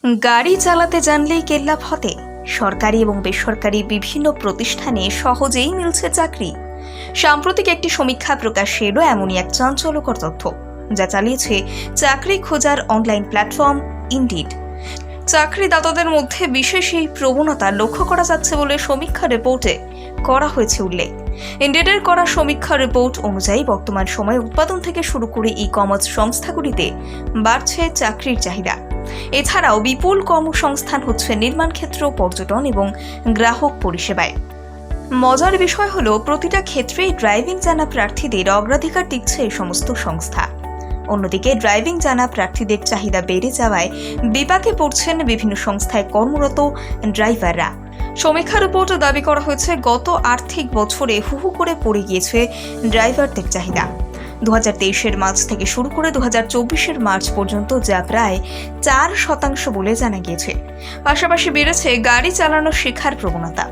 গাড়ি চালাতে জানলেই কেল্লা ফতে। সরকারি এবং বেসরকারি বিভিন্ন প্রতিষ্ঠানে সহজেই মিলছে চাকরি। সাম্প্রতিক একটি সমীক্ষা প্রকাশ্যে এলো এমনই এক চাঞ্চল্যকর তথ্য, যা চালিয়েছে চাকরি খোঁজার অনলাইন প্ল্যাটফর্ম ইনডিড। চাকরিদাতাদের মধ্যে বিশেষ এই প্রবণতা লক্ষ্য করা যাচ্ছে বলে সমীক্ষা রিপোর্টে করা হয়েছে উল্লেখ। ইনডিডের করা সমীক্ষা রিপোর্ট অনুযায়ী বর্তমান সময়ে উৎপাদন থেকে শুরু করে ই কমার্স সংস্থাগুলিতে বাড়ছে চাকরির চাহিদা। এছাড়াও বিপুল কর্মসংস্থান হচ্ছে নির্মাণ ক্ষেত্র, পর্যটন এবং গ্রাহক পরিষেবায়। মজার বিষয় হলো, প্রতিটা ক্ষেত্রেই ড্রাইভিং জানা প্রার্থীদের অগ্রাধিকার দিচ্ছে এই সমস্ত সংস্থা। অন্যদিকে ড্রাইভিং জানা প্রার্থীদের চাহিদা বেড়ে যাওয়ায় বিপাকে পড়ছেন বিভিন্ন সংস্থায় কর্মরত ড্রাইভাররা। সমীক্ষা রিপোর্টে দাবি করা হয়েছে, গত আর্থিক বছরে হু করে পড়ে গিয়েছে ড্রাইভারদের চাহিদা। 2023-এর মার্চ থেকে শুরু করে 2024-এর মার্চ পর্যন্ত যা প্রায় 4% বলে জানা গিয়েছে। পাশাপাশি বেড়েছে গাড়ি চালানো শেখার প্রবণতা।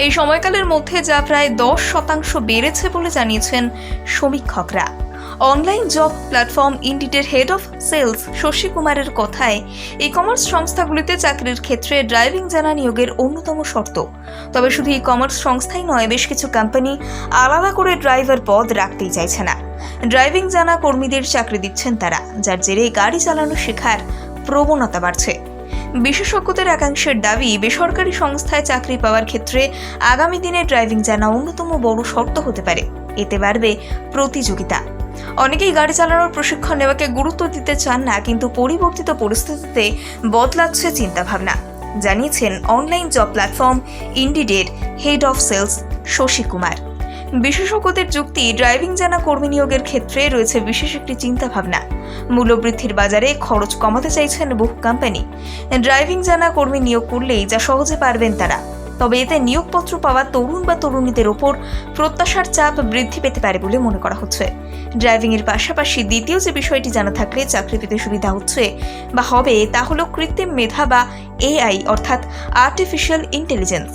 এই সময়কালের মধ্যে যা প্রায় 10% বেড়েছে বলে জানিয়েছেন সমীক্ষকরা। অনলাইন জব প্ল্যাটফর্ম ইনডিডের হেড অফ সেলস শশী কুমারের কথায়, ই কমার্স সংস্থাগুলিতে চাকরির ক্ষেত্রে ড্রাইভিং জানা নিয়োগের অন্যতম শর্ত। তবে শুধু ই কমার্স সংস্থাই নয়, বেশ কিছু কোম্পানি আলাদা করে ড্রাইভার পদ রাখতেই চাইছে না। ড্রাইভিং জানা কর্মীদের চাকরি দিচ্ছেন তারা, যার জেরে গাড়ি চালানো শেখার প্রবণতা বাড়ছে। বিশেষজ্ঞদের একাংশের দাবি, বেসরকারি সংস্থায় চাকরি পাওয়ার ক্ষেত্রে আগামী দিনে ড্রাইভিং জানা অন্যতম বড় শর্ত হতে পারে। এতে বাড়বে প্রতিযোগিতা। অনেকেই গাড়ি চালানোর প্রশিক্ষণ নেওয়াকে গুরুত্ব দিতে চান না, কিন্তু পরিবর্তিত পরিস্থিতিতে বদলাচ্ছে চিন্তাভাবনা, জানিয়েছেন অনলাইন জব প্ল্যাটফর্ম ইনডিডের head of sales Shashi Kumar. বিশেষজ্ঞদের যুক্তি, ড্রাইভিং জানা কর্মী নিয়োগের ক্ষেত্রে রয়েছে বিশেষ একটি চিন্তাভাবনা। মূল্যবৃদ্ধির বাজারে খরচ কমাতে চাইছেন বহু কোম্পানি। ড্রাইভিং জানা কর্মী নিয়োগ করলেই যা সহজে পারবেন তারা, তবে এতে নিয়োগপত্র পাওয়া তরুণ বা তরুণীদের ওপর প্রত্যাশার চাপ বৃদ্ধি পেতে পারে বলে মনে করা হচ্ছে। ড্রাইভিংয়ের পাশাপাশি দ্বিতীয় যে বিষয়টি জানা থাকলে চাকরি পেতে সুবিধা হচ্ছে বা হবে, তা হলো কৃত্রিম মেধা বা এআই, অর্থাৎ আর্টিফিশিয়াল ইন্টেলিজেন্স।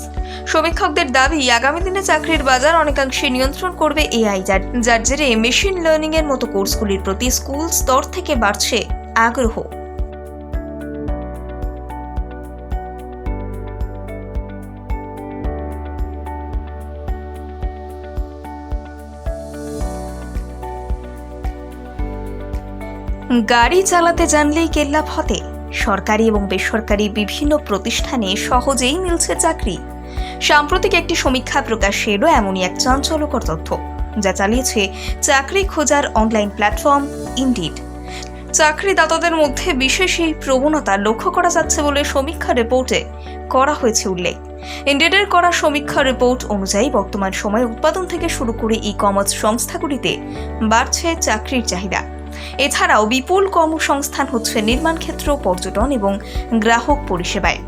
সমীক্ষকদের দাবি, আগামী দিনে চাকরির বাজার অনেকাংশে নিয়ন্ত্রণ করবে এআই, যার জেরে মেশিন লার্নিং এর মতো কোর্সগুলির প্রতি স্কুল স্তর থেকে বাড়ছে আগ্রহ। গাড়ি চালাতে জানলেই কেল্লা ফতে। সরকারি এবং বেসরকারি বিভিন্ন প্রতিষ্ঠানে সহজেই মিলছে চাকরি। সাম্প্রতিক একটি সমীক্ষা প্রকাশ্যে এলো এমনই এক চাঞ্চল্যকর তথ্য, যা চালিয়েছে চাকরি খোঁজার অনলাইন প্ল্যাটফর্ম ইনডিড। চাকরিদাতাদের মধ্যে বিশেষ এই প্রবণতা লক্ষ্য করা যাচ্ছে বলে সমীক্ষা রিপোর্টে করা হয়েছে উল্লেখ। ইনডিডের করা সমীক্ষা রিপোর্ট অনুযায়ী বর্তমান সময়ে উৎপাদন থেকে শুরু করে ই কমার্স সংস্থাগুলিতে বাড়ছে চাকরির চাহিদা। এছাড়াও বিপুল কর্মসংস্থান হচ্ছে নির্মাণ ক্ষেত্র, পর্যটন এবং গ্রাহক পরিষেবায়।